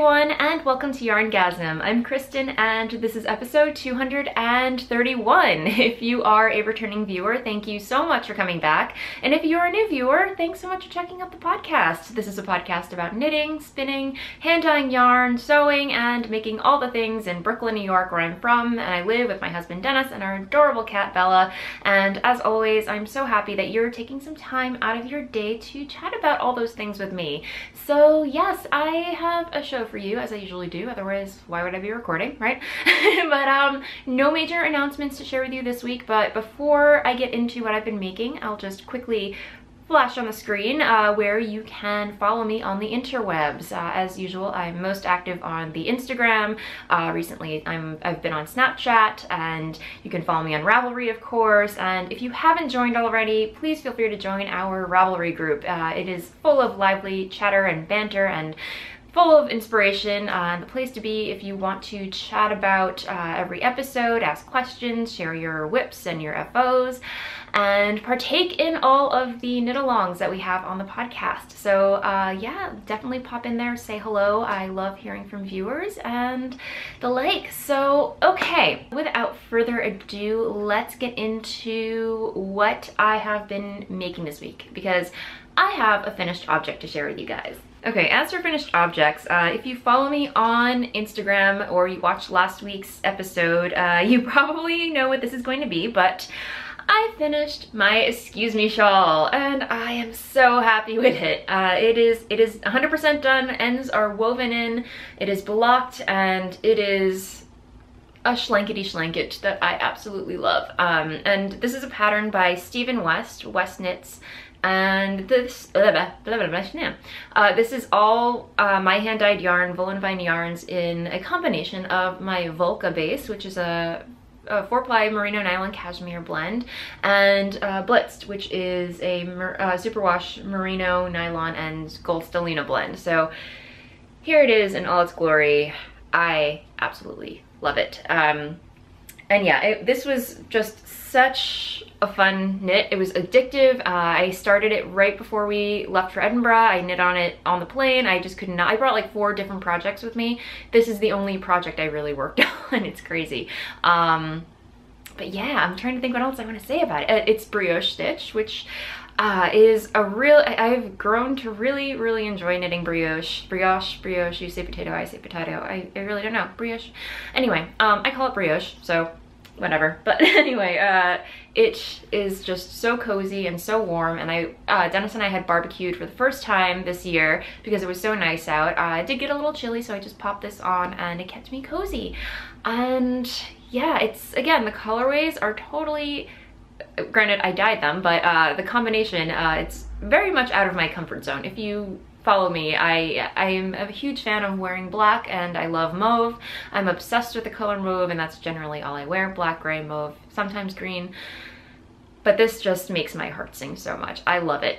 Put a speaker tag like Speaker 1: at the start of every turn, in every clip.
Speaker 1: everyone, and welcome to YarnGasm. I'm Kristen, and this is episode 231. If you are a returning viewer, thank you so much for coming back. And if you are a new viewer, thanks so much for checking out the podcast. This is a podcast about knitting, spinning, hand-dyeing yarn, sewing, and making all the things in Brooklyn, New York, where I'm from, and I live with my husband Dennis and our adorable cat Bella. And as always, I'm so happy that you're taking some time out of your day to chat about all those things with me. So yes, I have a show for you, as I usually do, otherwise why would I be recording, right? But no major announcements to share with you this week, but before I get into what I've been making, I'll just quickly flash on the screen where you can follow me on the interwebs. As usual, I'm most active on the Instagram. Recently I've been on Snapchat, and you can follow me on Ravelry, of course. And if you haven't joined already, please feel free to join our Ravelry group. It is full of lively chatter and banter and full of inspiration, the place to be if you want to chat about every episode, ask questions, share your whips and your FOs, and partake in all of the knit-alongs that we have on the podcast. So yeah, definitely pop in there, say hello. I love hearing from viewers and the like. So okay, without further ado, let's get into what I have been making this week, because I have a finished object to share with you guys. Okay, as for finished objects, if you follow me on Instagram or you watched last week's episode, you probably know what this is going to be, but I finished my Excuse Me shawl, and I am so happy with it. It is 100% done, ends are woven in, it is blocked, and it is a schlankety schlanket that I absolutely love. And this is a pattern by Stephen West Knits. And this is all my hand-dyed yarn, Voolenvine yarns, in a combination of my Volca base, which is a 4-ply merino nylon cashmere blend, and Blitzed, which is a superwash merino nylon and gold stellina blend. So here it is in all its glory. I absolutely love it. And yeah, this was just such a fun knit. It was addictive. I started it right before we left for Edinburgh. I knit on it on the plane. I just could not. I brought like 4 different projects with me. This is the only project I really worked on. It's crazy. But yeah, I'm trying to think what else I want to say about it. It's brioche stitch, which is a real, I've grown to really enjoy knitting brioche, you say potato, I say potato, I really don't know, brioche. Anyway, I call it brioche, so whatever. But anyway, it is just so cozy and so warm, and Dennis and I had barbecued for the first time this year because it was so nice out. It did get a little chilly, so I just popped this on and it kept me cozy. And yeah, it's, again, the colorways are totally, granted I dyed them, but the combination, it's very much out of my comfort zone. If you follow me, I am a huge fan of wearing black, and I love mauve. I'm obsessed with the color mauve, and that's generally all I wear: black, gray, mauve, sometimes green. But this just makes my heart sing so much. I love it.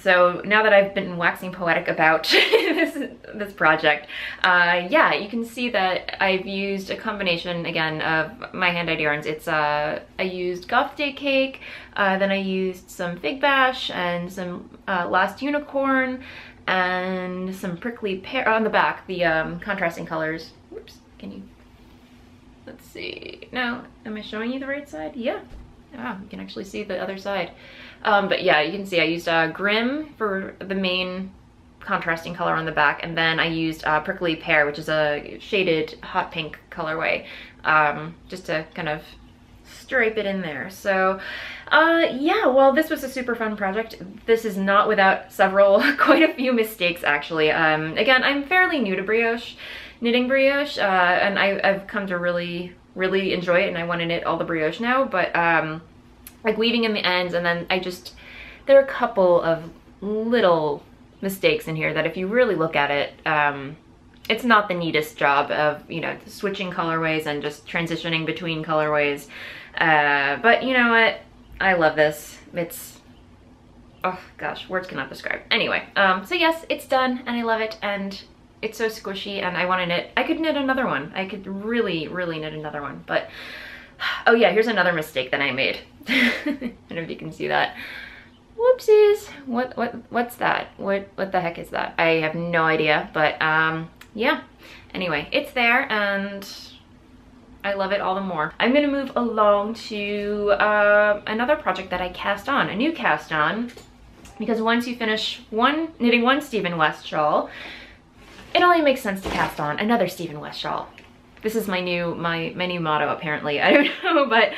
Speaker 1: So now that I've been waxing poetic about this project, yeah, you can see that I've used a combination, again, of my hand-dyed yarns. It's I used Goth Day Cake, then I used some Fig Bash and some Last Unicorn, and some Prickly Pear on the back, the contrasting colors. Whoops, can you, let's see, now, am I showing you the right side? Yeah. Wow, you can actually see the other side. But yeah, you can see I used Grim for the main contrasting color on the back, and then I used Prickly Pear, which is a shaded hot pink colorway, just to kind of stripe it in there. So yeah, well, this was a super fun project. This is not without quite a few mistakes, actually. Again, I'm fairly new to brioche, knitting brioche, and I've come to really enjoy it, and I want to knit all the brioche now, but like weaving in the ends, and then there are a couple of little mistakes in here that if you really look at it, it's not the neatest job of, you know, switching colorways and just transitioning between colorways, but you know what, I love this. It's, oh gosh, words cannot describe. Anyway, so yes, it's done, and I love it, and it's so squishy, and I want to knit. I could knit another one. I could really knit another one, but oh yeah, here's another mistake that I made. I don't know if you can see that. Whoopsies. What's that? What the heck is that? I have no idea, but yeah, anyway, it's there and I love it all the more. I'm gonna move along to another project that I cast on, a new cast on, because once you finish knitting one Stephen West shawl, it only makes sense to cast on another Stephen West shawl. This is my new motto apparently. I don't know, but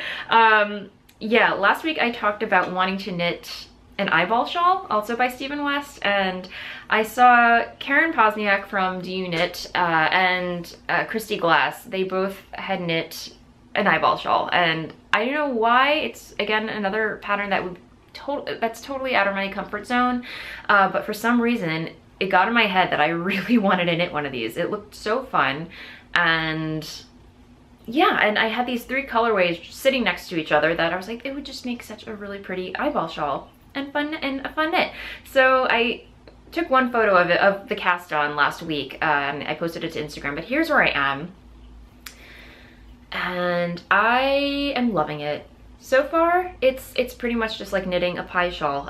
Speaker 1: yeah, last week I talked about wanting to knit an eyeball shawl, also by Stephen West, and I saw Karen Posniak from Do You Knit and Christy Glass. They both had knit an eyeball shawl, and I don't know why. It's again another pattern that that's totally out of my comfort zone, but for some reason it got in my head that I really wanted to knit one of these. It looked so fun, and yeah, and I had these 3 colorways sitting next to each other that I was like, it would just make such a really pretty eyeball shawl and a fun knit. So I took one photo of it, of the cast on last week, and I posted it to Instagram, but here's where I am. And I am loving it. So far, it's pretty much just like knitting a pie shawl.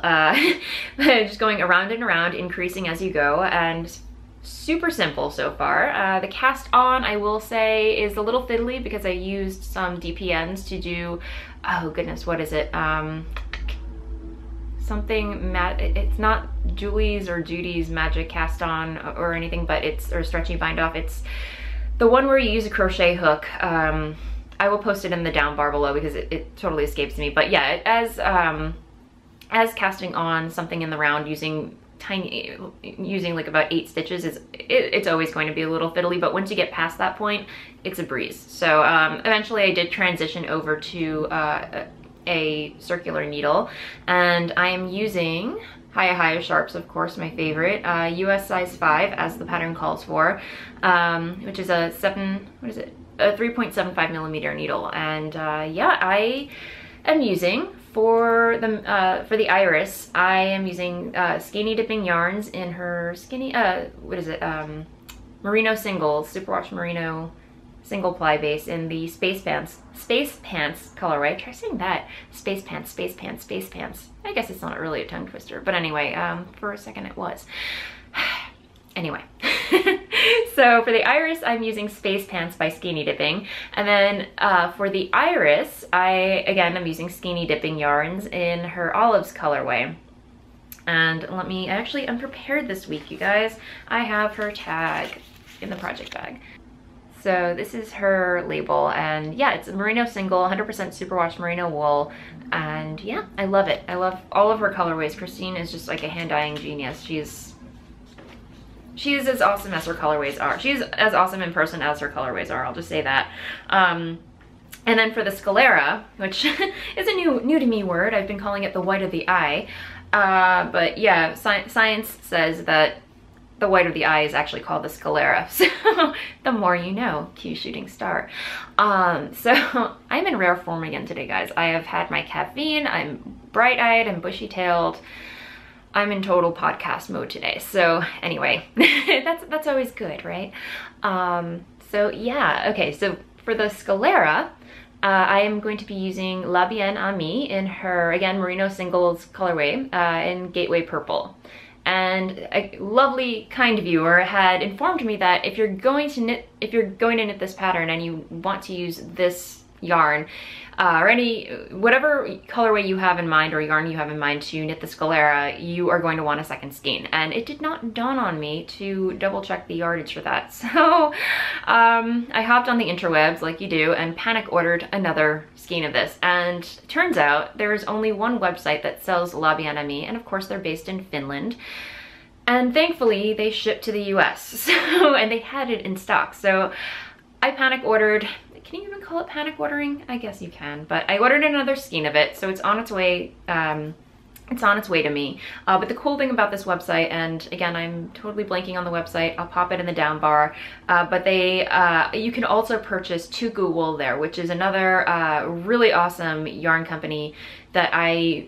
Speaker 1: Just going around and around, increasing as you go, and super simple so far. The cast on, I will say, is a little fiddly because I used some DPNs to do, oh goodness, what is it? Something matte. It's not Julie's or Judy's magic cast on or anything, but it's, or stretchy bind off. It's the one where you use a crochet hook. I will post it in the down bar below because it totally escapes me. But yeah, as casting on something in the round using like about 8 stitches it's always going to be a little fiddly, but once you get past that point, it's a breeze. So eventually I did transition over to a circular needle, and I am using Hiya Sharps, of course, my favorite, US size 5 as the pattern calls for, which is a 3.75 millimeter needle. And yeah, I am using for the iris, I am using Skinny Dipping Yarns in her skinny, merino singles, superwash merino single ply base in the Space Pants colorway. Try saying that. Space Pants. I guess it's not really a tongue twister, but anyway, for a second it was. Anyway, so for the iris, I'm using Space Pants by Skinny Dipping. And then for the iris, I'm using Skinny Dipping Yarns in her Olives colorway. And I'm prepared this week, you guys. I have her tag in the project bag. So this is her label, and yeah, it's a merino single, 100% superwash merino wool, and yeah, I love it. I love all of her colorways. Christine is just like a hand-dyeing genius. She's as awesome as her colorways are. She's as awesome in person as her colorways are, I'll just say that. And then for the sclera, which is a new to me word, I've been calling it the white of the eye, but yeah, science says that the white of the eye is actually called the sclera. So the more you know, cue shooting star. So I'm in rare form again today, guys. I have had my caffeine, I'm bright-eyed and bushy-tailed. I'm in total podcast mode today. So anyway, that's always good, right? So yeah, okay, so for the sclera, I am going to be using La Bien Amie in her, again, merino singles colorway in Gateway Purple. And a lovely, kind viewer had informed me that if you're going to knit this pattern and you want to use this yarn, or whatever colorway you have in mind or yarn you have in mind to knit the sclera, you are going to want a second skein. And it did not dawn on me to double check the yardage for that. So I hopped on the interwebs like you do and panic ordered another skein of this. And it turns out there's only one website that sells La Bien Amie, and of course they're based in Finland. And thankfully they ship to the US. So, and they had it in stock. So I panic ordered. Can you even call it panic ordering? I guess you can, but I ordered another skein of it, so it's on its way. It's on its way to me. But the cool thing about this website, and again, I'm totally blanking on the website. I'll pop it in the down bar. But you can also purchase Tuku wool there, which is another really awesome yarn company that I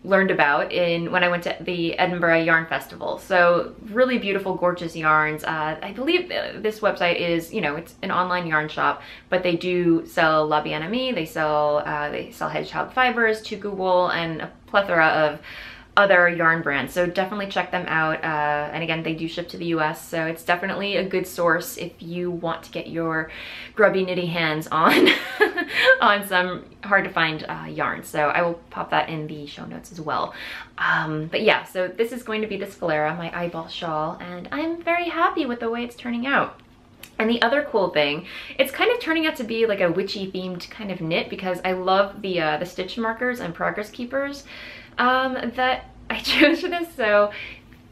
Speaker 1: learned about when I went to the Edinburgh Yarn Festival. So really beautiful, gorgeous yarns. I believe this website is, it's an online yarn shop, but they do sell La Bien Amie. They sell hedgehog fibers, Tuku wool, and a plethora of other yarn brands. So definitely check them out. And again, they do ship to the US, so it's definitely a good source if you want to get your grubby knitty hands on on some hard to find yarn. So I will pop that in the show notes as well. But yeah, so this is going to be the sclera, my eyeball shawl, and I'm very happy with the way it's turning out. And the other cool thing, it's kind of turning out to be like a witchy themed kind of knit, because I love the stitch markers and progress keepers that I chose for this. So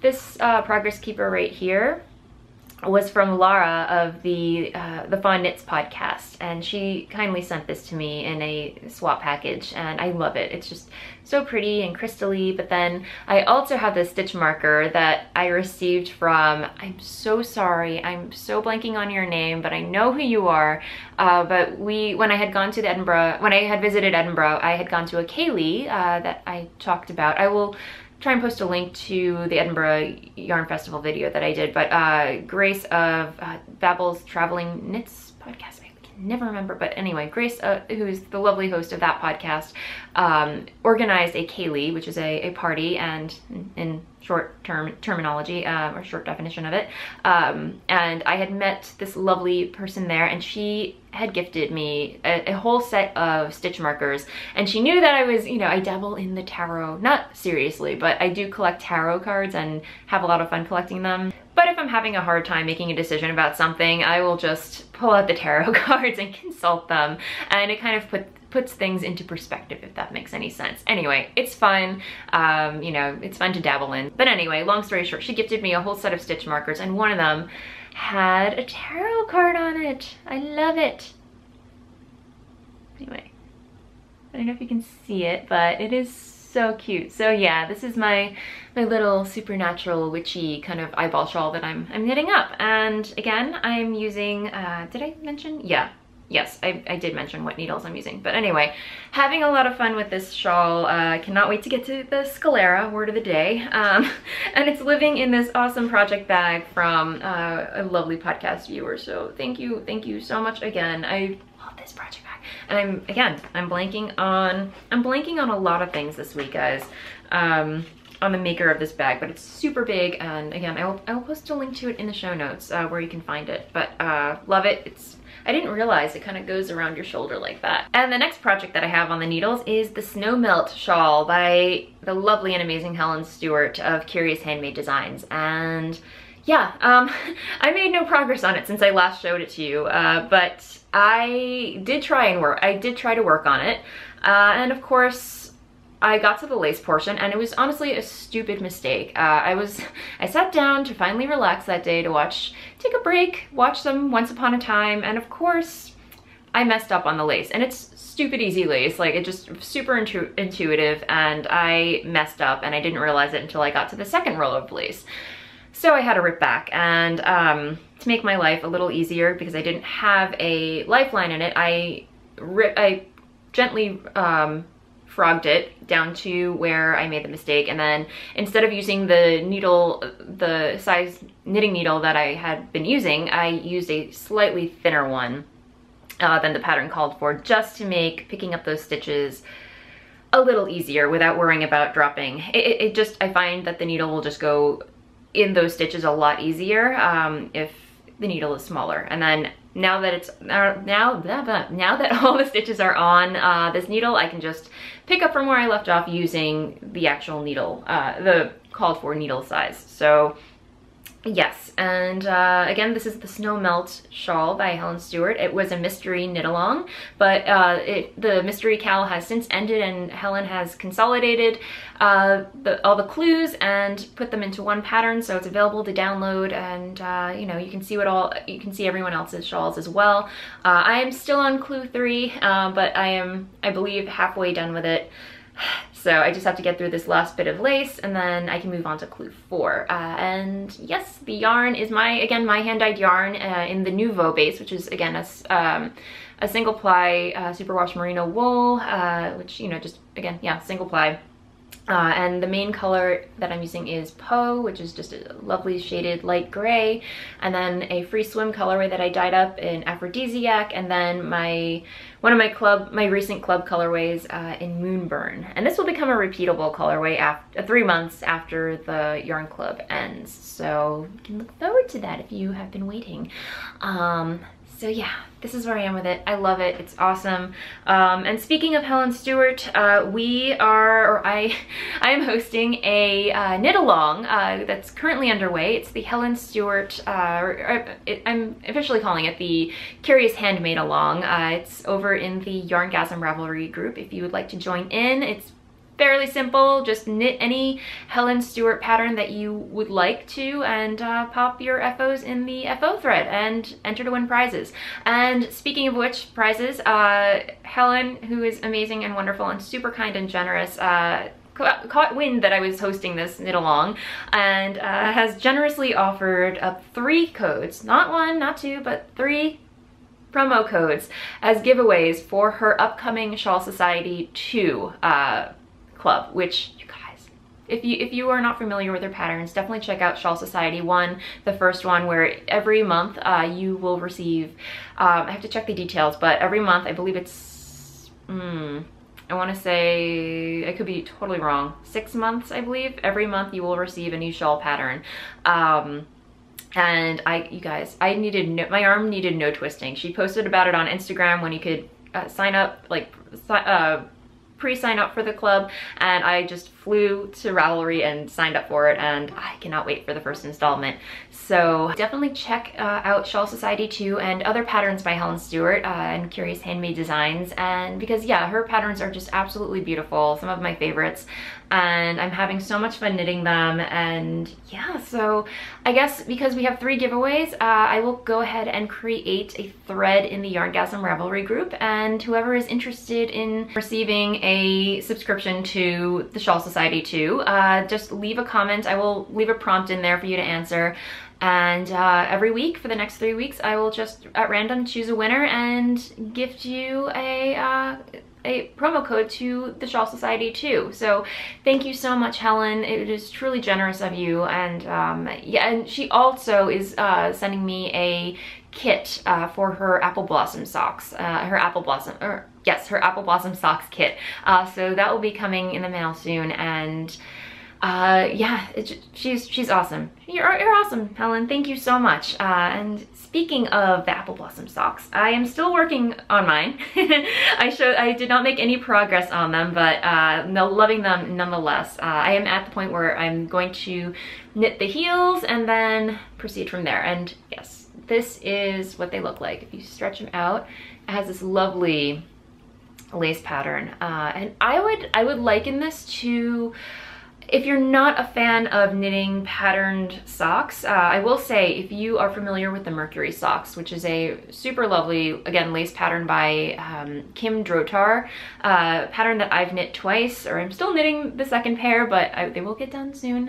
Speaker 1: this progress keeper right here was from Lara of the Fawn Knits podcast, and she kindly sent this to me in a swap package, and I love it. It's just so pretty and crystally. But then I also have this stitch marker that I received from, I'm so sorry, I'm so blanking on your name, but I know who you are. But when I had gone to Edinburgh, when I had visited Edinburgh, I had gone to a Kaylee that I talked about. I will try and post a link to the Edinburgh Yarn Festival video that I did, but Grace of Babel's Traveling Knits podcast, I can never remember, but anyway, Grace, who's the lovely host of that podcast, organized a Kaylee, which is a party, and in short terminology, or short definition of it, and I had met this lovely person there, and she had gifted me a whole set of stitch markers, and she knew that I was, you know, I dabble in the tarot, not seriously, but I do collect tarot cards and have a lot of fun collecting them. But if I'm having a hard time making a decision about something, I will just pull out the tarot cards and consult them, and it kind of puts things into perspective, if that makes any sense. Anyway, it's fun, you know, it's fun to dabble in. But anyway, long story short, she gifted me a whole set of stitch markers, and one of them had a tarot card on it. I love it. Anyway, I don't know if you can see it, but it is so cute. So yeah, this is my little supernatural witchy kind of eyeball shawl that I'm knitting up. And again, I'm using, did I mention? Yeah. Yes, I did mention what needles I'm using. But anyway, having a lot of fun with this shawl. I cannot wait to get to the sclera, word of the day. And it's living in this awesome project bag from a lovely podcast viewer. So thank you so much again. I love this project bag. And I'm blanking on a lot of things this week, guys. On the maker of this bag, but it's super big, and again, I will post a link to it in the show notes where you can find it. But love it. I didn't realize it kind of goes around your shoulder like that. And the next project that I have on the needles is the Snow Melt shawl by the lovely and amazing Helen Stewart of Curious Handmade Designs. And yeah, I made no progress on it since I last showed it to you, but I did try to work on it, and of course I got to the lace portion, and it was honestly a stupid mistake. I sat down to finally relax that day to take a break, watch some Once Upon a Time, and of course I messed up on the lace. And it's stupid easy lace, like it just super intuitive, and I messed up and I didn't realize it until I got to the second row of lace. So I had to rip back, and to make my life a little easier, because I didn't have a lifeline in it, I gently frogged it down to where I made the mistake, and then instead of using the size knitting needle that I had been using, I used a slightly thinner one than the pattern called for, just to make picking up those stitches a little easier without worrying about dropping. I find that the needle will just go in those stitches a lot easier if the needle is smaller. And then now that all the stitches are on this needle, I can just pick up from where I left off using the actual needle, the called for needle size. So yes, and again, this is the Snow Melt shawl by Helen Stewart. It was a mystery knit along, but the mystery cal has since ended, and Helen has consolidated all the clues and put them into one pattern, so it's available to download, and you know, you can see everyone else's shawls as well. I am still on clue 3, but I believe halfway done with it. So I just have to get through this last bit of lace, and then I can move on to clue 4. And yes, the yarn is my hand-dyed yarn in the Nouveau base, which is again a single ply superwash merino wool, which, you know, just again, yeah, single ply. And the main color that I'm using is Poe, which is just a lovely shaded light gray, and then a free swim colorway that I dyed up in Aphrodisiac, and then one of my recent club colorways in Moonburn. And this will become a repeatable colorway after 3 months after the yarn club ends, so you can look forward to that if you have been waiting. So yeah, this is where I am with it. I love it. It's awesome. And speaking of Helen Stewart, I am hosting a knit along that's currently underway. It's the Helen Stewart, I'm officially calling it the Curious Handmade Along. It's over in the YarnGasm Ravelry group. If you would like to join in, it's fairly simple. Just knit any Helen Stewart pattern that you would like to, and pop your FOs in the FO thread and enter to win prizes. And speaking of which, prizes, Helen, who is amazing and wonderful and super kind and generous, caught wind that I was hosting this knit along, and has generously offered up 3 codes, not 1, not 2, but 3 promo codes as giveaways for her upcoming Shawl Society 2 club, which, you guys, if you are not familiar with their patterns, definitely check out Shawl Society 1, the first one, where every month you will receive, I have to check the details, but every month, I believe it's, I want to say, I could be totally wrong, 6 months, I believe. Every month you will receive a new shawl pattern. And you guys, my arm needed no twisting. She posted about it on Instagram when you could sign up, like, pre-sign up for the club, and I just flew to Ravelry and signed up for it, and I cannot wait for the first installment. So definitely check out Shawl Society 2 and other patterns by Helen Stewart and Curious Handmade Designs, and because yeah, her patterns are just absolutely beautiful, some of my favorites, and I'm having so much fun knitting them. And yeah, so I guess because we have 3 giveaways, I will go ahead and create a thread in the YarnGasm Ravelry group, and whoever is interested in receiving a subscription to the Shawl Society 2, just leave a comment. I will leave a prompt in there for you to answer. And every week for the next 3 weeks, I will just at random choose a winner and gift you a promo code to the Shawl Society 2. So thank you so much, Helen. It is truly generous of you. And yeah, and she also is sending me a kit for her Apple Blossom socks, her Apple Blossom socks kit. So that will be coming in the mail soon, and yeah, she's awesome. You're awesome, Helen. Thank you so much. And speaking of the Apple Blossom socks, I am still working on mine. I did not make any progress on them, but loving them nonetheless. I am at the point where I'm going to knit the heels and then proceed from there. And yes, this is what they look like. If you stretch them out, it has this lovely lace pattern. And I would liken this to, if you're not a fan of knitting patterned socks, I will say, if you are familiar with the Mercury socks, which is a super lovely, again, lace pattern by Kim Drotar, pattern that I've knit twice, or I'm still knitting the second pair, but they will get done soon.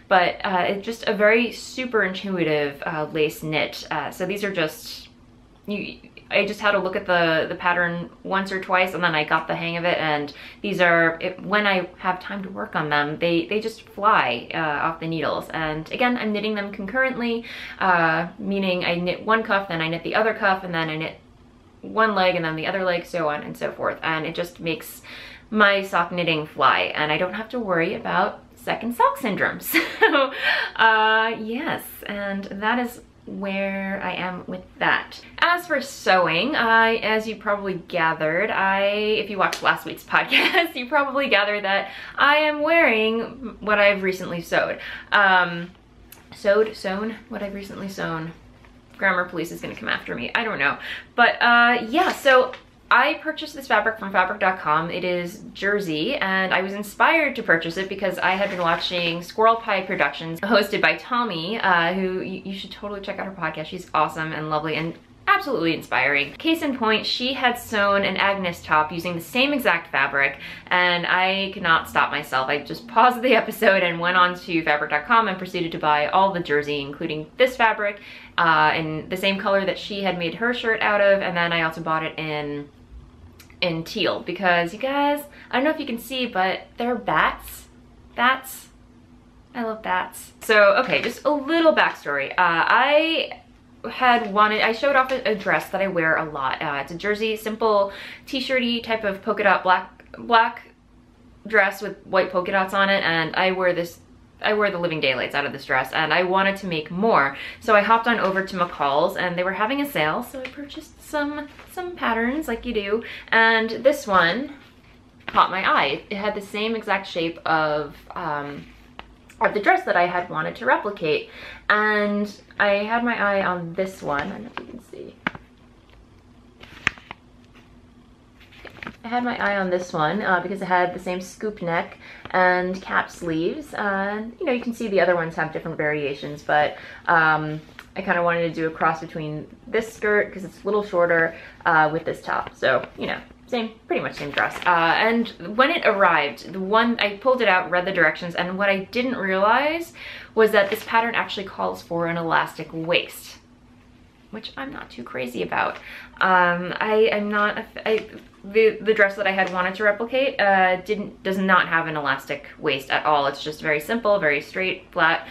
Speaker 1: But it's just a very super intuitive lace knit. So these are just, I just had to look at the pattern once or twice, and then I got the hang of it. And these are, when I have time to work on them, they just fly off the needles. And again, I'm knitting them concurrently, meaning I knit one cuff, then I knit the other cuff, and then I knit one leg and then the other leg, so on and so forth. And it just makes my sock knitting fly, and I don't have to worry about second sock syndrome. So yes, and that is where I am with that. As for sewing, as you probably gathered, if you watched last week's podcast, you probably gathered that I am wearing what I've recently sewed. Sewn? What I've recently sewn. Grammar police is gonna come after me, I don't know. But yeah, so I purchased this fabric from fabric.com. It is jersey, and I was inspired to purchase it because I had been watching Squirrel Pie Productions, hosted by Tommy, who you should totally check out her podcast. She's awesome and lovely and absolutely inspiring. Case in point, she had sewn an Agnes top using the same exact fabric, and I could not stop myself. I just paused the episode and went on to fabric.com and proceeded to buy all the jersey, including this fabric in the same color that she had made her shirt out of, and then I also bought it in in teal because you guys, I don't know if you can see, but they're bats. Bats. I love bats. So, okay, just a little backstory. I showed off a dress that I wear a lot. It's a jersey, simple t-shirty type of polka dot black dress with white polka dots on it, and I wear the living daylights out of this dress, and I wanted to make more. So I hopped on over to McCall's and they were having a sale, so I purchased some patterns like you do, and this one caught my eye. It had the same exact shape of the dress that I had wanted to replicate, and I had my eye on this one. I don't know if you can see. I had my eye on this one because it had the same scoop neck and cap sleeves. You know, you can see the other ones have different variations, but I kind of wanted to do a cross between this skirt because it's a little shorter with this top. So, you know, pretty much same dress. And when it arrived, I pulled it out, read the directions, and what I didn't realize was that this pattern actually calls for an elastic waist, which I'm not too crazy about. The dress that I had wanted to replicate does not have an elastic waist at all. It's just very simple, very straight, flat.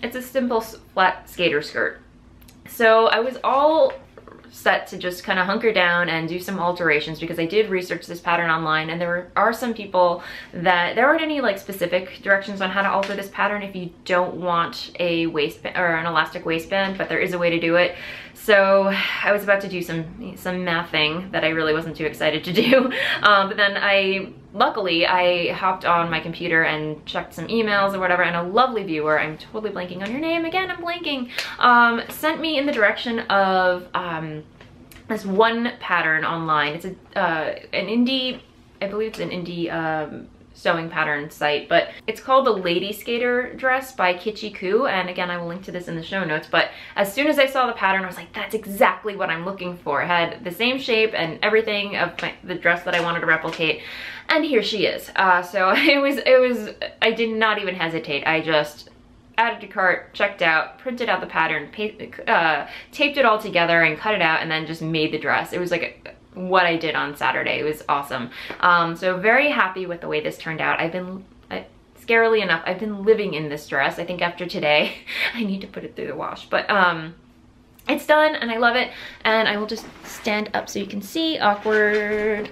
Speaker 1: It's a simple flat skater skirt. So I was all set to just kind of hunker down and do some alterations because I did research this pattern online, and there are some people that there aren't any like specific directions on how to alter this pattern if you don't want a waistband or an elastic waistband, but there is a way to do it. So I was about to do some mathing that I really wasn't too excited to do, but then luckily I hopped on my computer and checked some emails or whatever, and a lovely viewer, I'm totally blanking on your name again, I'm blanking, sent me in the direction of this one pattern online. It's an indie, I believe it's an indie sewing pattern site, but it's called the Lady Skater Dress by Kitschy Koo, and again I will link to this in the show notes. But as soon as I saw the pattern, I was like, that's exactly what I'm looking for. It had the same shape and everything of the dress that I wanted to replicate, and here she is. So I did not even hesitate. I just added to cart, checked out, printed out the pattern, taped it all together and cut it out, and then just made the dress. It was like what I did on Saturday. It was awesome. So very happy with the way this turned out. Scarily enough, I've been living in this dress. I think after today, I need to put it through the wash, but it's done and I love it. And I will just stand up so you can see. Awkward,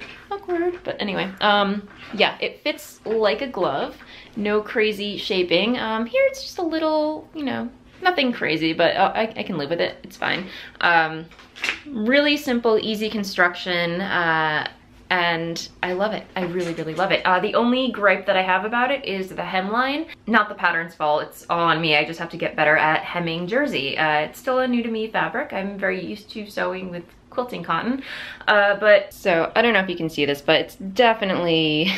Speaker 1: but anyway, yeah, it fits like a glove. No crazy shaping. Here it's just a little, you know, nothing crazy, but I can live with it. It's fine. Really simple, easy construction, and I love it. I really, really love it. The only gripe that I have about it is the hemline. Not the pattern's fault, it's all on me. I just have to get better at hemming jersey. It's still a new to me fabric. I'm very used to sewing with quilting cotton, but so I don't know if you can see this, but it's definitely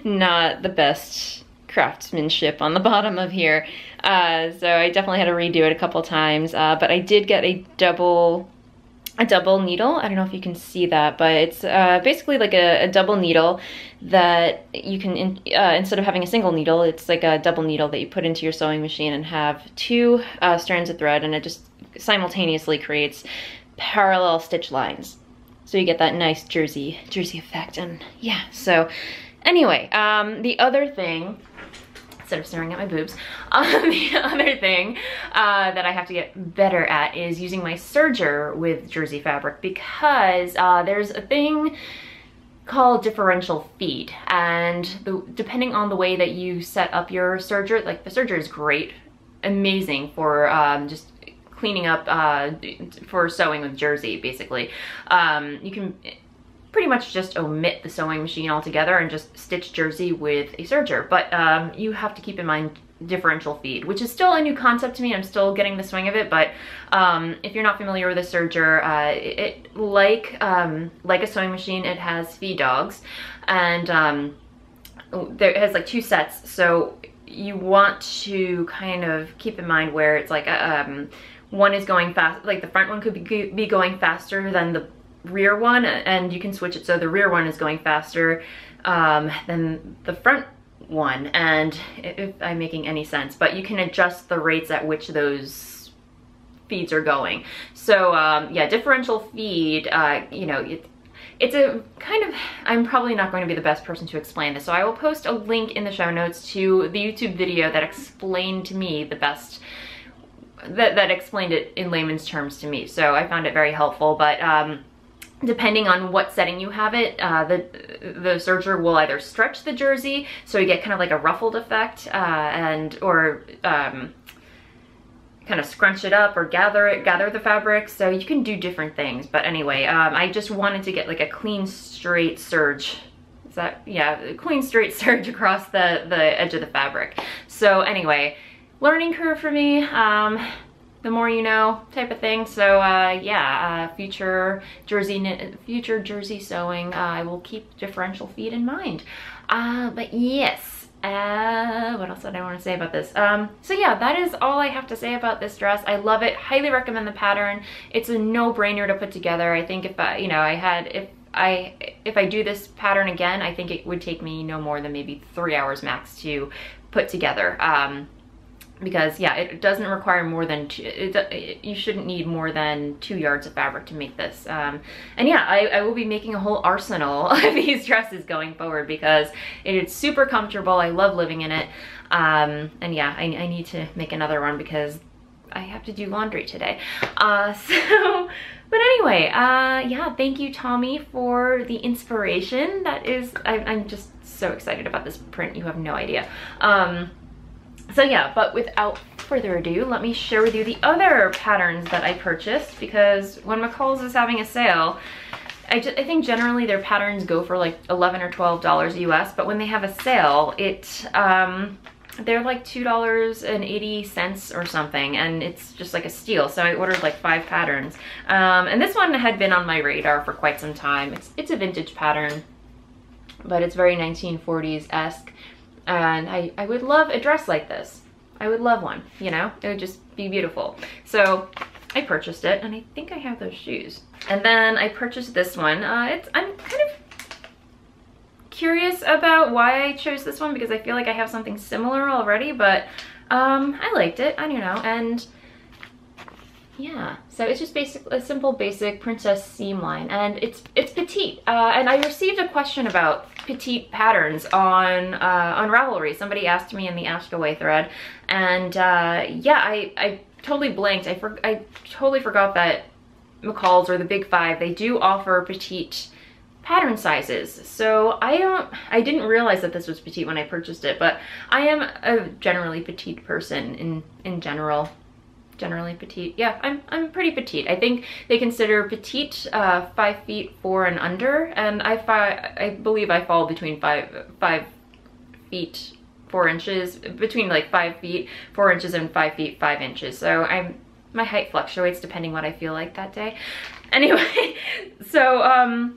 Speaker 1: not the best craftsmanship on the bottom of here. So I definitely had to redo it a couple times, but I did get a double needle. I don't know if you can see that, but it's basically like a double needle that you can, instead of having a single needle, it's like a double needle that you put into your sewing machine and have two strands of thread, and it just simultaneously creates parallel stitch lines. So you get that nice jersey effect. And yeah, so anyway, the other thing, instead of staring at my boobs, the other thing that I have to get better at is using my serger with jersey fabric, because there's a thing called differential feed, and depending on the way that you set up your serger, like the serger is great, amazing for just cleaning up for sewing with jersey, basically. You can pretty much just omit the sewing machine altogether and just stitch jersey with a serger, but you have to keep in mind differential feed, which is still a new concept to me. I'm still getting the swing of it, but if you're not familiar with a serger, like a sewing machine, it has feed dogs, and it has like two sets, so you want to kind of keep in mind where it's like one is going fast, like the front one could be going faster than the rear one, and you can switch it so the rear one is going faster than the front one, and if I'm making any sense, but you can adjust the rates at which those feeds are going. So yeah, differential feed, you know, it's a kind of, I'm probably not going to be the best person to explain this, so I will post a link in the show notes to the YouTube video that explained to me the best, that explained it in layman's terms to me. So I found it very helpful, but depending on what setting you have it, the serger will either stretch the jersey so you get kind of like a ruffled effect, or kind of scrunch it up or gather the fabric. So you can do different things. But anyway, I just wanted to get like a clean, straight serge. Is that, yeah, clean, straight serge across the edge of the fabric. So anyway, learning curve for me. The more you know type of thing. So yeah, future jersey sewing, I will keep differential feet in mind. But yes. What else did I want to say about this? So yeah, that is all I have to say about this dress. I love it. Highly recommend the pattern. It's a no-brainer to put together. I think if I do this pattern again, I think it would take me no more than maybe 3 hours max to put together. Because yeah, it doesn't require more than you shouldn't need more than 2 yards of fabric to make this. And yeah, I will be making a whole arsenal of these dresses going forward because it is super comfortable. I love living in it. And yeah, I need to make another one because I have to do laundry today. But anyway, yeah, thank you, Tommy, for the inspiration. I'm just so excited about this print. You have no idea. So yeah, but without further ado, let me share with you the other patterns that I purchased, because when McCall's is having a sale, I think generally their patterns go for like $11 or $12 US, but when they have a sale, they're like $2.80 or something, and it's just like a steal. So I ordered like 5 patterns. And this one had been on my radar for quite some time. It's a vintage pattern, but it's very 1940s-esque. And I would love a dress like this. I would love one, you know? It would just be beautiful. So I purchased it, and I think I have those shoes. And then I purchased this one. I'm kind of curious about why I chose this one, because I feel like I have something similar already, but I liked it. I don't know. And yeah, so it's just a simple basic princess seam line, and it's petite. And I received a question about petite patterns on Ravelry. Somebody asked me in the Ask Away thread, and yeah, I totally blanked. I totally forgot that McCall's, or the Big Five, they do offer petite pattern sizes. So I didn't realize that this was petite when I purchased it, but I am a generally petite person in general. Generally petite. Yeah, I'm pretty petite. I think they consider petite 5 feet 4 and under, and I believe I fall between 5 feet 4 inches, between like 5 feet 4 inches and 5 feet 5 inches. So my height fluctuates depending what I feel like that day. Anyway, so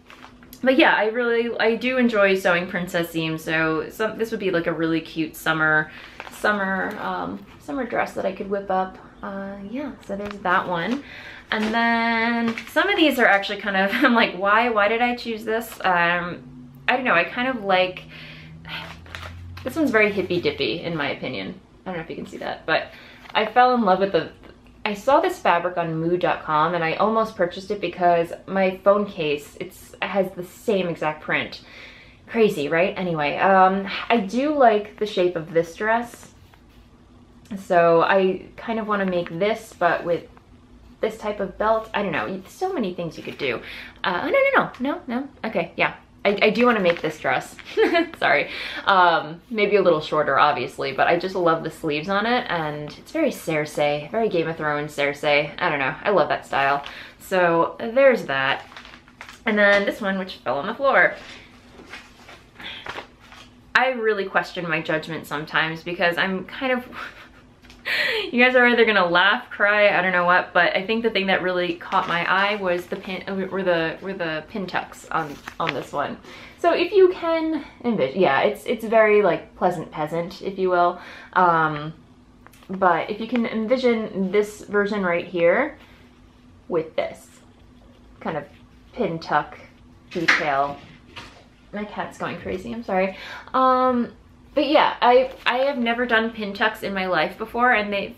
Speaker 1: but yeah, I do enjoy sewing princess seams. So this would be like a really cute summer dress that I could whip up. Yeah, so there's that one. And then some of these are actually kind of, I'm like, why did I choose this? I don't know, I kind of like, this one's very hippy dippy in my opinion. I don't know if you can see that, but I fell in love with I saw this fabric on mood.com, and I almost purchased it because my phone case, it has the same exact print. Crazy, right? Anyway, I do like the shape of this dress. So I kind of want to make this, but with this type of belt. I don't know, so many things you could do. No. Okay, yeah. I do want to make this dress. Sorry. Maybe a little shorter, obviously, but I just love the sleeves on it, and it's very Cersei, very Game of Thrones Cersei. I don't know, I love that style. So there's that. And then this one, which fell on the floor. I really question my judgment sometimes, because I'm kind of... You guys are either gonna laugh, cry, I don't know what, but I think the thing that really caught my eye was the pin, were the pin tucks on this one. So if you can envision, yeah, it's very like pleasant peasant, if you will. But if you can envision this version right here with this kind of pin tuck detail. My cat's going crazy, I'm sorry. But yeah, I have never done pin tucks in my life before, and quite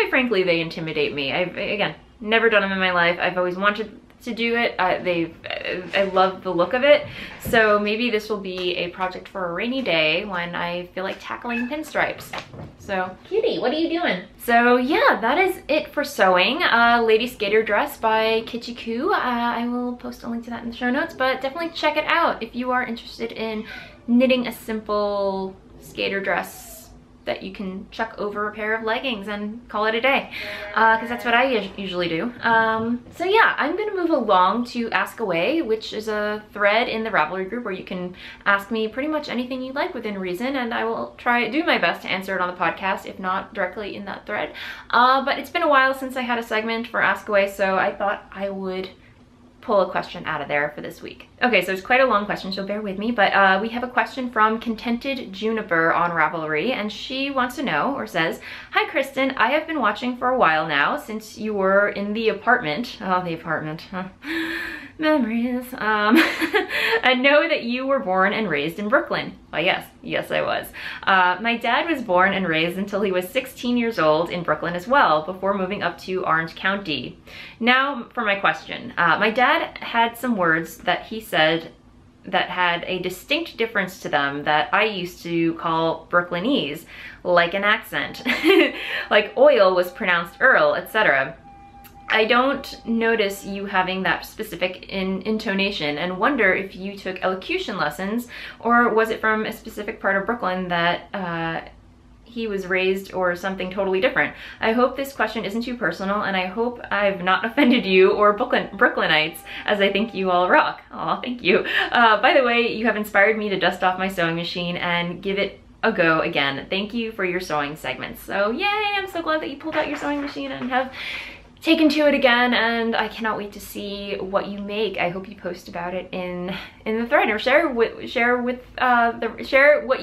Speaker 1: frankly, they intimidate me. I've, again, never done them in my life. I've always wanted to do it. I love the look of it. So maybe this will be a project for a rainy day when I feel like tackling pinstripes. So, cutie, what are you doing? So yeah, that is it for sewing. Lady Skater Dress by Kitschy. I will post a link to that in the show notes, but definitely check it out if you are interested in knitting a simple skater dress that you can chuck over a pair of leggings and call it a day, because that's what I usually do. So yeah, I'm gonna move along to Ask Away, which is a thread in the Ravelry group where you can ask me pretty much anything you like within reason, and I will do my best to answer it on the podcast, if not directly in that thread. But it's been a while since I had a segment for Ask Away, so I thought I would pull a question out of there for this week. Okay, so it's quite a long question, so bear with me, but we have a question from Contented Juniper on Ravelry, and she wants to know, or says, "Hi Kristen, I have been watching for a while now since you were in the apartment." Oh, the apartment, huh? Memories. I know that you were born and raised in Brooklyn. Well, yes I was. My dad was born and raised until he was 16 years old in Brooklyn as well, before moving up to Orange County. Now for my question. My dad had some words that he said that had a distinct difference to them that I used to call Brooklynese, like an accent. Like oil was pronounced Earl, etc. I don't notice you having that specific intonation and wonder if you took elocution lessons, or was it from a specific part of Brooklyn that he was raised, or something totally different. I hope this question isn't too personal, and I hope I've not offended you or Brooklynites, as I think you all rock. Aw, thank you. By the way, you have inspired me to dust off my sewing machine and give it a go again. Thank you for your sewing segments. So yay, I'm so glad that you pulled out your sewing machine and have taken to it again, and I cannot wait to see what you make. I hope you post about it in the thread, or share what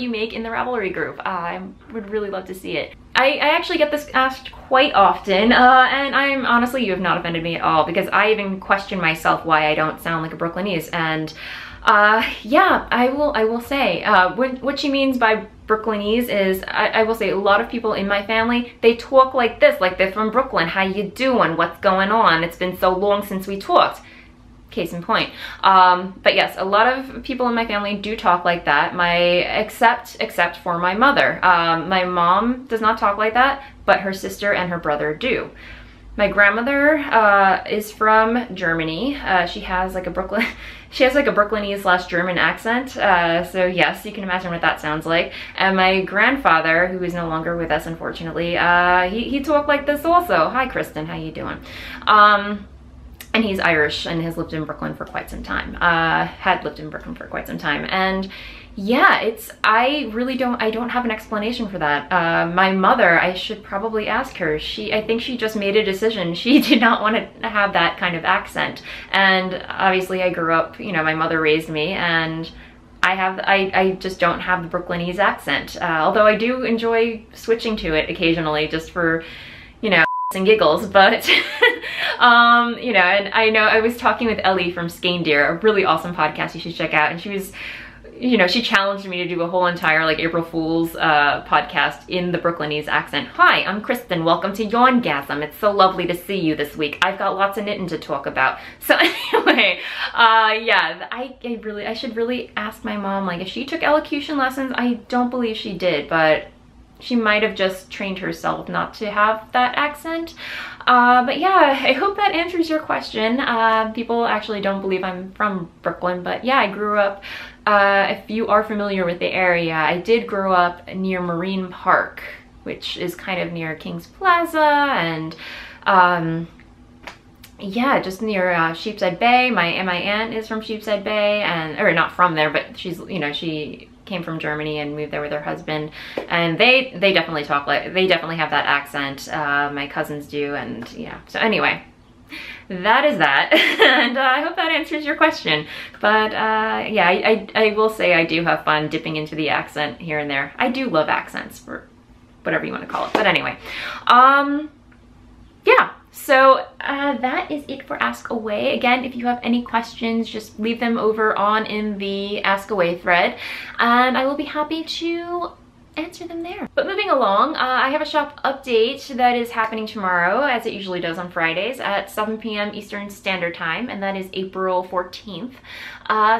Speaker 1: you make in the Ravelry group. I would really love to see it. I actually get this asked quite often, and I'm honestly, you have not offended me at all, because I even question myself why I don't sound like a Brooklynese. And yeah, I will say what she means by Brooklynese is, I will say, a lot of people in my family, they talk like this, like they're from Brooklyn. How you doing? What's going on? It's been so long since we talked. Case in point. But yes, a lot of people in my family do talk like that. Except for my mother. My mom does not talk like that, but her sister and her brother do. My grandmother is from Germany. She has like a Brooklynese / German accent. So yes, you can imagine what that sounds like. And my grandfather, who is no longer with us, unfortunately, he talked like this also. Hi, Kristen, how you doing? And he's Irish and has lived in Brooklyn for quite some time. Had lived in Brooklyn for quite some time. And yeah, I don't have an explanation for that. My mother, I should probably ask her. I think she just made a decision. She did not want to have that kind of accent. And obviously I grew up, you know, my mother raised me, and I just don't have the Brooklynese accent. Although I do enjoy switching to it occasionally, just for, you know, and giggles, but you know, and I know I was talking with Ellie from Skein-Deer, a really awesome podcast you should check out, and she was, you know, she challenged me to do a whole entire like April Fool's podcast in the Brooklynese accent. Hi, I'm Kristen. Welcome to YarnGasm. It's so lovely to see you this week. I've got lots of knitting to talk about. So anyway, yeah, I should really ask my mom, like, if she took elocution lessons. I don't believe she did, but she might have just trained herself not to have that accent. But yeah, I hope that answers your question. People actually don't believe I'm from Brooklyn, but yeah, I grew up, if you are familiar with the area, I did grow up near Marine Park, which is kind of near King's Plaza, and yeah, just near Sheepshead Bay. My aunt is from Sheepshead Bay, or not from there, but she's, you know, she came from Germany and moved there with her husband, and they definitely talk like, they definitely have that accent. My cousins do, and yeah. So anyway, that is that. And I hope that answers your question. But yeah, I will say I do have fun dipping into the accent here and there. I do love accents, or whatever you want to call it. But anyway, yeah. So that is it for Ask Away. Again, if you have any questions, just leave them over in the Ask Away thread, and I will be happy to answer them there. But moving along, I have a shop update that is happening tomorrow, as it usually does on Fridays at 7 p.m. Eastern Standard Time, and that is April 14th.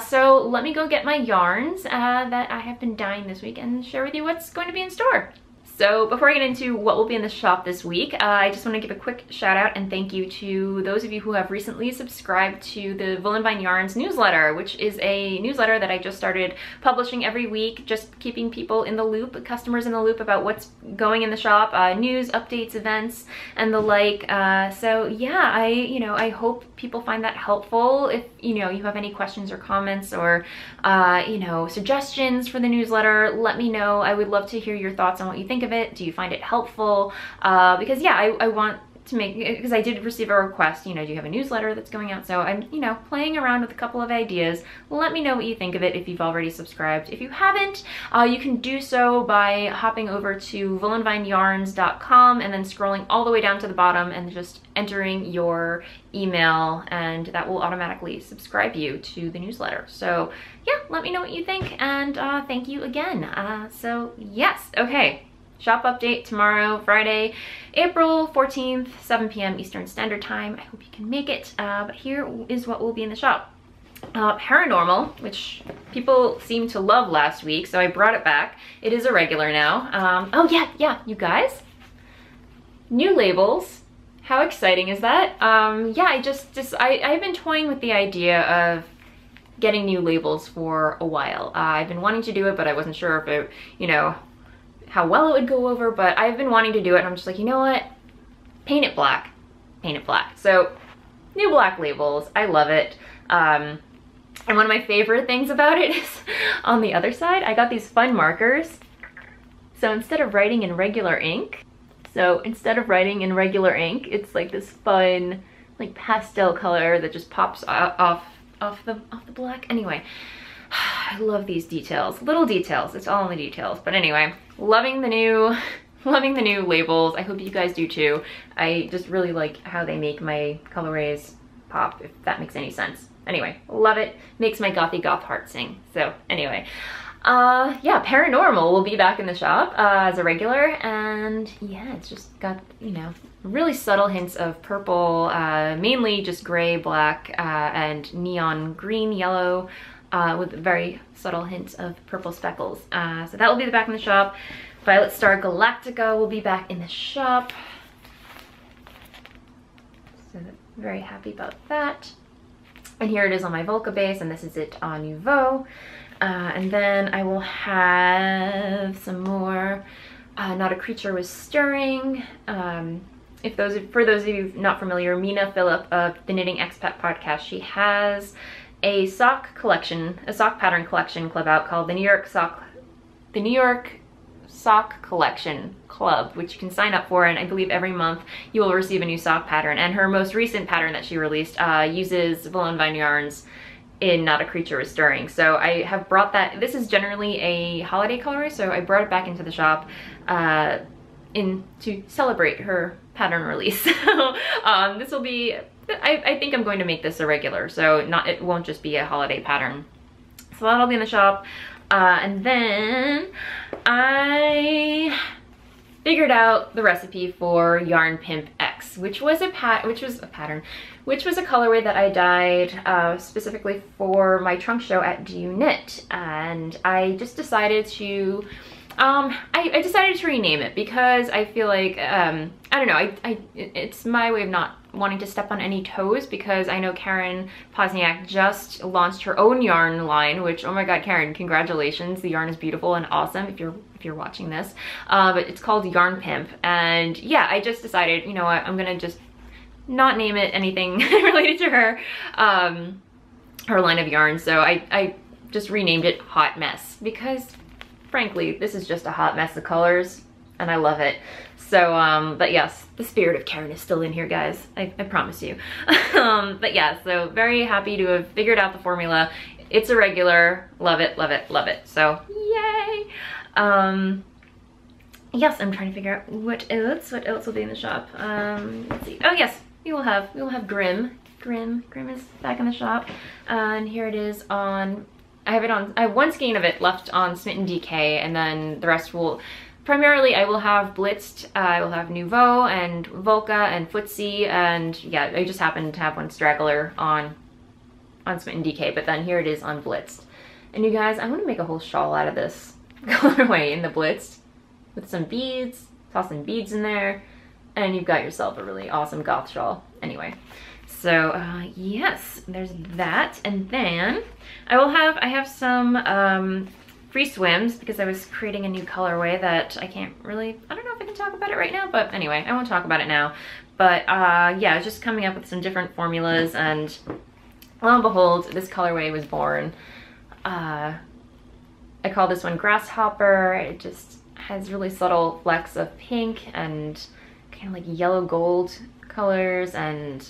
Speaker 1: So let me go get my yarns that I have been dyeing this week and share with you what's going to be in store. So before I get into what will be in the shop this week, I just want to give a quick shout out and thank you to those of you who have recently subscribed to the Voolenvine Yarns newsletter, which is a newsletter that I just started publishing every week, just keeping people in the loop, customers in the loop about what's going in the shop, news, updates, events, and the like. So yeah, I hope people find that helpful. If you have any questions or comments or suggestions for the newsletter, let me know. I would love to hear your thoughts on what you think of it. Do you find it helpful? Because yeah, I want to make, because I did receive a request, do you have a newsletter that's going out? So I'm, playing around with a couple of ideas. Let me know what you think of it if you've already subscribed. If you haven't, you can do so by hopping over to voolenvineyarns.com and then scrolling all the way down to the bottom and just entering your email, and that will automatically subscribe you to the newsletter. So yeah, let me know what you think, and thank you again. So yes, okay. Shop update tomorrow, Friday, April 14th, 7 p.m. Eastern Standard Time. I hope you can make it. But here is what will be in the shop. Paranormal, which people seemed to love last week, so I brought it back. It is a regular now. Oh yeah, you guys. New labels. How exciting is that? Yeah, I've been toying with the idea of getting new labels for a while. I've been wanting to do it, but I wasn't sure if it, how well it would go over, but I've been wanting to do it, and I'm just like, you know what? Paint it black. Paint it black. So, new black labels. I love it. And one of my favorite things about it is on the other side, I got these fun markers. So instead of writing in regular ink, it's like this fun, like pastel color that just pops off the black. Anyway, I love these details, little details. It's all in the details. But anyway, loving the new labels. I hope you guys do too. I just really like how they make my colorways pop, if that makes any sense. Anyway, love it. Makes my gothy goth heart sing. So anyway, yeah, Paranormal will be back in the shop as a regular, and yeah, it's just got, really subtle hints of purple, mainly just gray, black, and neon green, yellow, with very subtle hints of purple speckles. So that will be back in the shop. Violet Star Galactica will be back in the shop. So very happy about that. And here it is on my Volca base, and this is it on Nouveau. And then I will have some more Not a Creature Was Stirring. For those of you not familiar, Mina Phillip of the Knitting Expat podcast, she has a sock pattern collection club out called the New York Sock Collection Club, which you can sign up for, and I believe every month you will receive a new sock pattern. And her most recent pattern that she released uses Voolenvine yarns in Not a Creature Was Stirring. So I have brought that. This is generally a holiday colorway, so I brought it back into the shop to celebrate her pattern release. So this will be, I think I'm going to make this a regular, so it won't just be a holiday pattern. So that'll be in the shop. And then I figured out the recipe for Yarn Pimp X, which was a colorway that I dyed specifically for my trunk show at Do You Knit, and I just decided to I decided to rename it because I feel like I don't know, it's my way of not wanting to step on any toes, because I know Karen Posniak just launched her own yarn line, which, oh my god, Karen, congratulations. The yarn is beautiful and awesome if you're watching this. But it's called Yarn Pimp, and yeah, I just decided, you know what, I'm gonna just not name it anything related to her line of yarn. So I just renamed it Hot Mess, because frankly, this is just a hot mess of colors and I love it. So, but yes, the spirit of Karen is still in here, guys. I promise you. But yeah, so very happy to have figured out the formula. It's a regular. Love it, love it, love it. So, yay! Yes, I'm trying to figure out what else will be in the shop. Let's see. Oh yes, we will have Grimm. Grimm is back in the shop. And here it is on I have one skein of it left on Smitten DK, and then the rest will, primarily I will have Blitzed, I will have Nouveau and Volca and Footsie, and yeah, I just happen to have one straggler on Smitten DK, but then here it is on Blitzed. And you guys, I'm gonna make a whole shawl out of this colorway in the Blitzed with some beads, toss some beads in there, and you've got yourself a really awesome goth shawl. Anyway, so yes, there's that. And then I have some free swims because I was creating a new colorway that I don't know if I can talk about it right now, but anyway, I won't talk about it now. But yeah, I was just coming up with some different formulas, and lo and behold, this colorway was born. I call this one Grasshopper. It just has really subtle flecks of pink and kind of like yellow gold colors and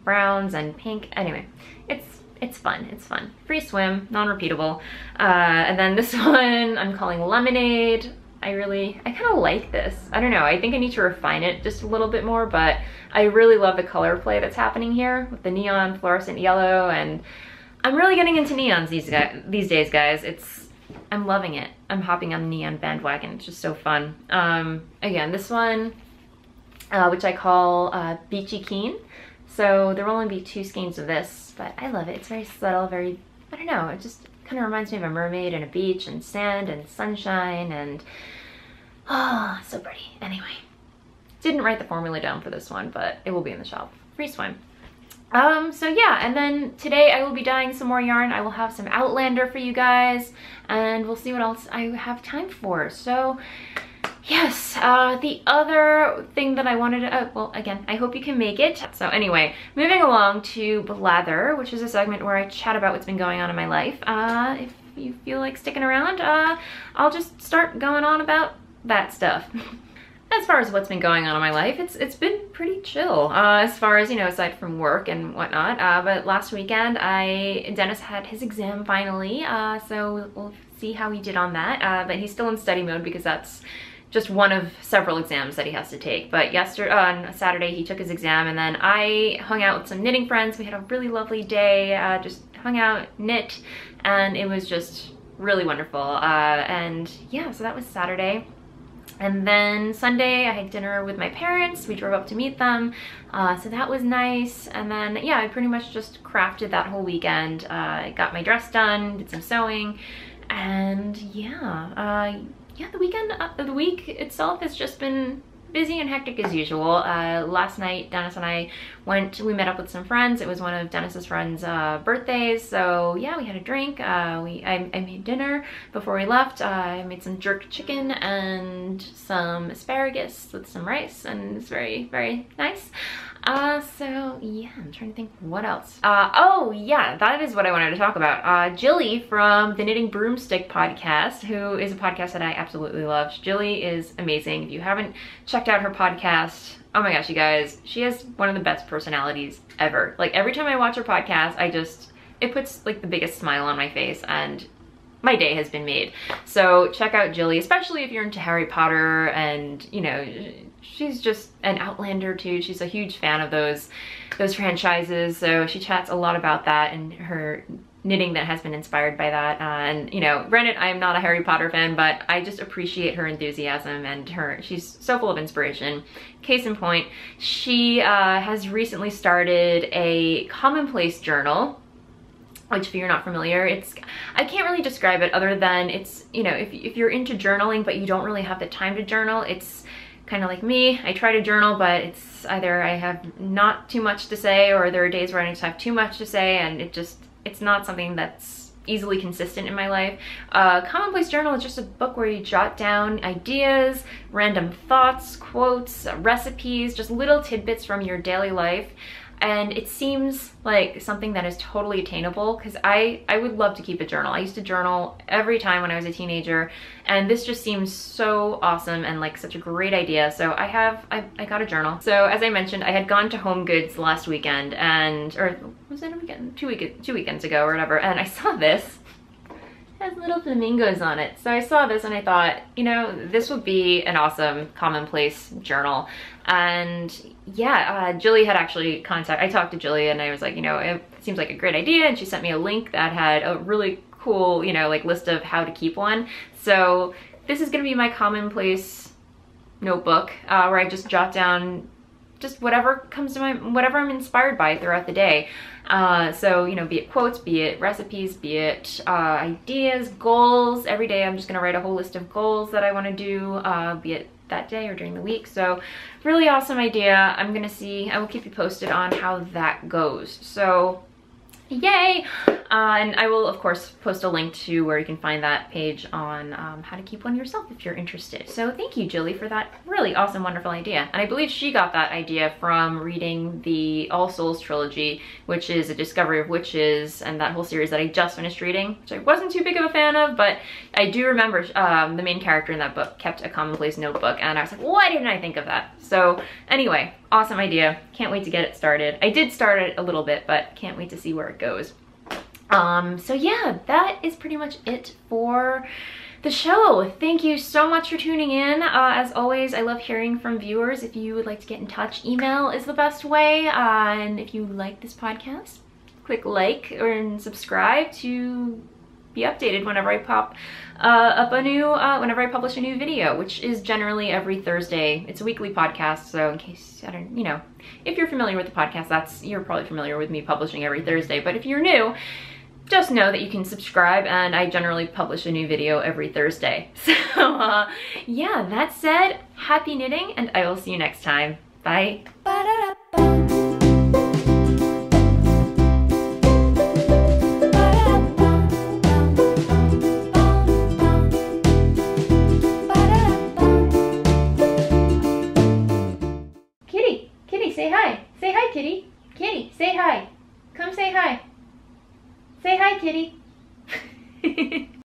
Speaker 1: browns and pink. Anyway, it's fun. It's fun. Free swim, non-repeatable. And then this one I'm calling Lemonade. I kind of like this. I don't know. I think I need to refine it just a little bit more, but I really love the color play that's happening here with the neon fluorescent yellow, and I'm really getting into neons these days, guys. I'm loving it. I'm hopping on the neon bandwagon. It's just so fun. Again, this one, which I call Beachy Keen. So there will only be 2 skeins of this, but I love it. It's very subtle, very, I don't know, it just kind of reminds me of a mermaid and a beach and sand and sunshine and, oh, so pretty. Anyway, didn't write the formula down for this one, but it will be in the shop. Free swim. So yeah, and then today I will be dyeing some more yarn. I will have some Outlander for you guys, and we'll see what else I have time for. So yes, the other thing that I wanted to, well, again, I hope you can make it. So anyway, moving along to Blather, which is a segment where I chat about what's been going on in my life. If you feel like sticking around, I'll just start going on about that stuff. As far as what's been going on in my life, it's been pretty chill, as far as, you know, aside from work and whatnot. But last weekend, Dennis had his exam finally, so we'll see how he did on that. But he's still in study mode because that's just one of several exams that he has to take. But on Saturday, he took his exam, and then I hung out with some knitting friends. We had a really lovely day, just hung out, knit, and it was just really wonderful. And yeah, so that was Saturday. And then Sunday, I had dinner with my parents. We drove up to meet them, so that was nice. And then, yeah, I pretty much just crafted that whole weekend. I got my dress done, did some sewing, and yeah, yeah, the week itself has just been busy and hectic as usual. Last night, Dennis and I we met up with some friends. It was one of Dennis's friends' birthdays, so yeah, we had a drink. I made dinner before we left. I made some jerk chicken and some asparagus with some rice, and it's very, very nice. So yeah, I'm trying to think what else. Oh yeah, that is what I wanted to talk about. Jilly from the Knitting Broomstick podcast, who is a podcast that I absolutely love. Jilly is amazing. If you haven't checked out her podcast, oh my gosh, you guys, she has one of the best personalities ever. Like every time I watch her podcast, it puts like the biggest smile on my face, and my day has been made. So check out Jilly, especially if you're into Harry Potter, and you know, she's just an Outlander too. She's a huge fan of those franchises, so she chats a lot about that and her knitting that has been inspired by that. And you know, granted, I am not a Harry Potter fan, but I just appreciate her enthusiasm and she's so full of inspiration. Case in point, she has recently started a commonplace journal, which if you're not familiar, I can't really describe it other than it's, you know, if you're into journaling but you don't really have the time to journal, it's kind of like me. I try to journal, but it's either I have not too much to say, or there are days where I just have too much to say, and it's not something that's easily consistent in my life. Commonplace Journal is just a book where you jot down ideas, random thoughts, quotes, recipes, just little tidbits from your daily life. And it seems like something that is totally attainable, because I would love to keep a journal. I used to journal every time when I was a teenager, and this just seems so awesome and like such a great idea. So I got a journal. So as I mentioned, I had gone to Home Goods last weekend, or was it a weekend? Two weekends ago or whatever, and I saw this. It has little flamingos on it. So I saw this and I thought, you know, this would be an awesome commonplace journal. And yeah, Jilly had actually I talked to Jilly and I was like, you know, it seems like a great idea. And she sent me a link that had a really cool, you know, like list of how to keep one. So this is gonna be my commonplace notebook where I just jot down just whatever comes to mind, whatever I'm inspired by throughout the day. So, you know, be it quotes, be it recipes, be it ideas, goals. Every day I'm just gonna write a whole list of goals that I wanna do, be it that day or during the week. So really awesome idea. I'm gonna see, I will keep you posted on how that goes. So yay! And I will, of course, post a link to where you can find that page on how to keep one yourself if you're interested. So thank you, Julie, for that really awesome, wonderful idea. And I believe she got that idea from reading the All Souls trilogy, which is a discovery of witches, and that whole series that I just finished reading, which I wasn't too big of a fan of, but I do remember the main character in that book kept a commonplace notebook, and I was like, why didn't I think of that? So anyway, awesome idea. Can't wait to get it started. I did start it a little bit, but can't wait to see where it goes. So yeah, that is pretty much it for the show. Thank you so much for tuning in. As always, I love hearing from viewers. If you would like to get in touch, email is the best way. And if you like this podcast, click like and subscribe to be updated whenever I pop up a new, whenever I publish a new video, which is generally every Thursday. It's a weekly podcast, so in case, I don't, you know, if you're familiar with the podcast, you're probably familiar with me publishing every Thursday, but if you're new, just know that you can subscribe, and I generally publish a new video every Thursday. So yeah, that said, happy knitting, and I will see you next time. Bye. Kitty, Kitty, say hi. Say hi, Kitty. Kitty, say hi. Come say hi. Say hi, Kitty.